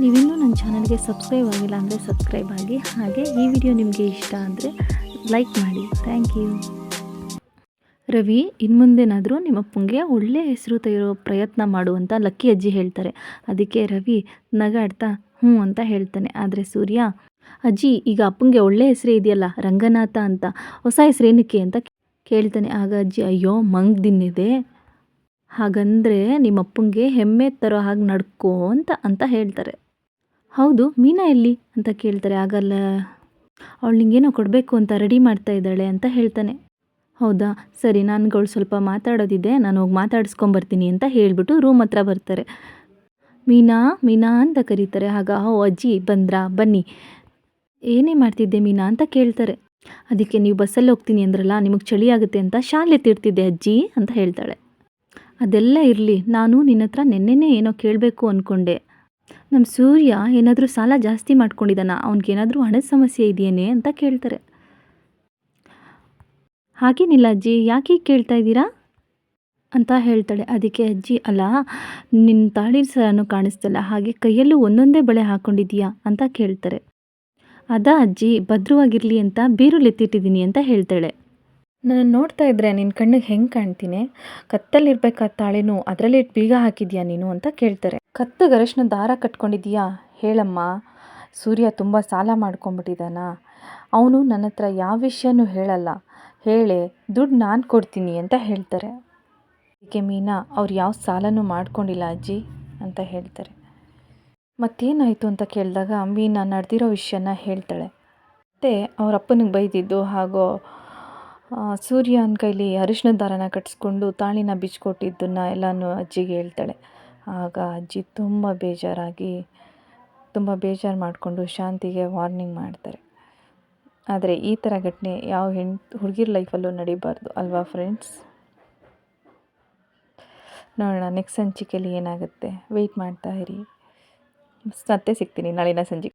ನೀವಿನ್ನೂ ನನ್ನ ಚಾನಲ್ಗೆ ಸಬ್ಸ್ಕ್ರೈಬ್ ಆಗಿಲ್ಲ ಅಂದರೆ ಸಬ್ಸ್ಕ್ರೈಬ್ ಆಗಿ, ಹಾಗೆ ಈ ವಿಡಿಯೋ ನಿಮಗೆ ಇಷ್ಟ ಅಂದರೆ ಲೈಕ್ ಮಾಡಿ. Thank you. ರವಿ, ಇನ್ನು ಮುಂದೇನಾದರೂ ನಿಮ್ಮಪ್ಪಂಗೆ ಒಳ್ಳೆಯ ಹೆಸರು ತೆಗೆಯೋ ಪ್ರಯತ್ನ ಮಾಡುವಂತ ಲಕ್ಕಿ ಅಜ್ಜಿ ಹೇಳ್ತಾರೆ. ಅದಕ್ಕೆ ರವಿ ನಗಾಡ್ತಾ ಹ್ಞೂ ಅಂತ ಹೇಳ್ತಾನೆ. ಆದರೆ ಸೂರ್ಯ, ಅಜ್ಜಿ ಈಗ ಅಪ್ಪಂಗೆ ಒಳ್ಳೆ ಹೆಸರೇ ಇದೆಯಲ್ಲ ರಂಗನಾಥ ಅಂತ, ಹೊಸ ಹೆಸರೇನಕ್ಕೆ ಅಂತ ಕೇಳ್ತಾನೆ. ಆಗ ಅಜ್ಜಿ, ಅಯ್ಯೋ ಮಂಗ್ದಿನ್ನಿದೆ, ಹಾಗಂದರೆ ನಿಮ್ಮಪ್ಪಂಗೆ ಹೆಮ್ಮೆ ತರೋ ಹಾಗೆ ನಡ್ಕೋ ಅಂತ ಹೇಳ್ತಾರೆ. ಹೌದು, ಮೀನಾ ಎಲ್ಲಿ ಅಂತ ಕೇಳ್ತಾರೆ. ಆಗಲ್ಲ, ಅವಳು ನಿಂಗೇನೋ ಕೊಡಬೇಕು ಅಂತ ರೆಡಿ ಮಾಡ್ತಾ ಇದ್ದಾಳೆ ಅಂತ ಹೇಳ್ತಾನೆ. ಹೌದಾ, ಸರಿ, ನನಗಳು ಸ್ವಲ್ಪ ಮಾತಾಡೋದಿದೆ, ನಾನು ಹೋಗಿ ಮಾತಾಡಿಸ್ಕೊಂಬರ್ತೀನಿ ಅಂತ ಹೇಳಿಬಿಟ್ಟು ರೂಮ್ ಹತ್ರ ಬರ್ತಾರೆ. ಮೀನಾ ಮೀನಾ ಅಂತ ಕರೀತಾರೆ. ಆಗ ಓ ಅಜ್ಜಿ ಬಂದ್ರಾ, ಬನ್ನಿ. ಏನೇ ಮಾಡ್ತಿದ್ದೆ ಮೀನಾ ಅಂತ ಕೇಳ್ತಾರೆ. ಅದಕ್ಕೆ ನೀವು ಬಸ್ಸಲ್ಲಿ ಹೋಗ್ತೀನಿ ಅಂದ್ರಲ್ಲ, ನಿಮಗೆ ಚಳಿ ಆಗುತ್ತೆ ಅಂತ ಶಾಲೆ ಎತ್ತಿಡ್ತಿದ್ದೆ ಅಜ್ಜಿ ಅಂತ ಹೇಳ್ತಾಳೆ. ಅದೆಲ್ಲ ಇರಲಿ, ನಾನು ನಿನ್ನ ಹತ್ರ ನೆನ್ನೆನೇ ಏನೋ ಕೇಳಬೇಕು ಅಂದ್ಕೊಂಡೆ. ನಮ್ಮ ಸೂರ್ಯ ಏನಾದರೂ ಸಾಲ ಜಾಸ್ತಿ ಮಾಡ್ಕೊಂಡಿದ್ದಾನ, ಅವ್ನಿಗೇನಾದರೂ ಹಣದ ಸಮಸ್ಯೆ ಇದೆಯೇನೆ ಅಂತ ಕೇಳ್ತಾರೆ. ಹಾಗೇನಿಲ್ಲ ಅಜ್ಜಿ, ಯಾಕೆ ಹೀಗೆ ಕೇಳ್ತಾ ಇದ್ದೀರಾ ಅಂತ ಹೇಳ್ತಾಳೆ. ಅದಕ್ಕೆ ಅಜ್ಜಿ, ಅಲ್ಲ ನಿನ್ನ ತಾಳಿ ಸರನೂ ಕಾಣಿಸ್ತಲ್ಲ, ಹಾಗೆ ಕೈಯಲ್ಲೂ ಒಂದೊಂದೇ ಬಳೆ ಹಾಕ್ಕೊಂಡಿದ್ದೀಯಾ ಅಂತ ಕೇಳ್ತಾರೆ. ಅದಾ ಅಜ್ಜಿ, ಭದ್ರವಾಗಿರಲಿ ಅಂತ ಬೀರುಲಿ ಎತ್ತಿಟ್ಟಿದ್ದೀನಿ ಅಂತ ಹೇಳ್ತಾಳೆ. ನನ್ನ ನೋಡ್ತಾ ಇದ್ದರೆ ನಿನ್ನ ಕಣ್ಣಿಗೆ ಹೆಂಗೆ ಕಾಣ್ತೀನಿ, ಕತ್ತಲ್ಲಿರ್ಬೇಕಾದ ತಾಳಿನೂ ಅದರಲ್ಲಿ ಬೀಗ ಹಾಕಿದ್ಯಾ ನೀನು ಅಂತ ಕೇಳ್ತಾರೆ. ಕತ್ತಿಗೆ ಅರಶಿನ ದಾರ ಕಟ್ಕೊಂಡಿದ್ದೀಯಾ ಹೇಳಮ್ಮ, ಸೂರ್ಯ ತುಂಬ ಸಾಲ ಮಾಡ್ಕೊಂಬಿಟ್ಟಿದ್ದಾನ, ಅವನು ನನ್ನ ಹತ್ರ ಯಾವ ವಿಷಯನೂ ಹೇಳಲ್ಲ, ಹೇಳೆ ದುಡ್ಡು ನಾನು ಕೊಡ್ತೀನಿ ಅಂತ ಹೇಳ್ತಾರೆ. ಅದಕ್ಕೆ ಮೀನಾ, ಅವ್ರು ಯಾವ ಸಾಲನೂ ಮಾಡ್ಕೊಂಡಿಲ್ಲ ಅಜ್ಜಿ ಅಂತ ಹೇಳ್ತಾರೆ. ಮತ್ತೇನಾಯಿತು ಅಂತ ಕೇಳಿದಾಗ ಮೀನಾ ನಡೆದಿರೋ ವಿಷಯನ ಹೇಳ್ತಾಳೆ. ಮತ್ತು ಅವ್ರ ಅಪ್ಪನಿಗೆ ಬೈದಿದ್ದು ಹಾಗೂ ಸೂರ್ಯನ ಕೈಲಿ ಅರಿಶಿನದ ದಾರನ ಕಟ್ಟಿಸ್ಕೊಂಡು ತಾಳಿನ ಬಿಚ್ಚಿಕೊಟ್ಟಿದ್ದನ್ನು ಎಲ್ಲನೂ ಅಜ್ಜಿಗೆ ಹೇಳ್ತಾಳೆ. ಆಗ ಅಜ್ಜಿ ತುಂಬ ಬೇಜಾರು ಮಾಡಿಕೊಂಡು ಶಾಂತಿಗೆ ವಾರ್ನಿಂಗ್ ಮಾಡ್ತಾರೆ. ಆದರೆ ಈ ಥರ ಘಟನೆ ಯಾವ ಹುಡುಗಿರ ಲೈಫಲ್ಲೂ ನಡೀಬಾರ್ದು ಅಲ್ವಾ ಫ್ರೆಂಡ್ಸ್? ನೋಡೋಣ ನೆಕ್ಸ್ಟ್ ಸಂಚಿಕೆಯಲ್ಲಿ ಏನಾಗುತ್ತೆ, ವೆಯ್ಟ್ ಮಾಡ್ತಾ ಇರಿ. ಮತ್ತೆ ಸಿಗ್ತೀನಿ ನಾಳಿನ ಸಂಜೆ.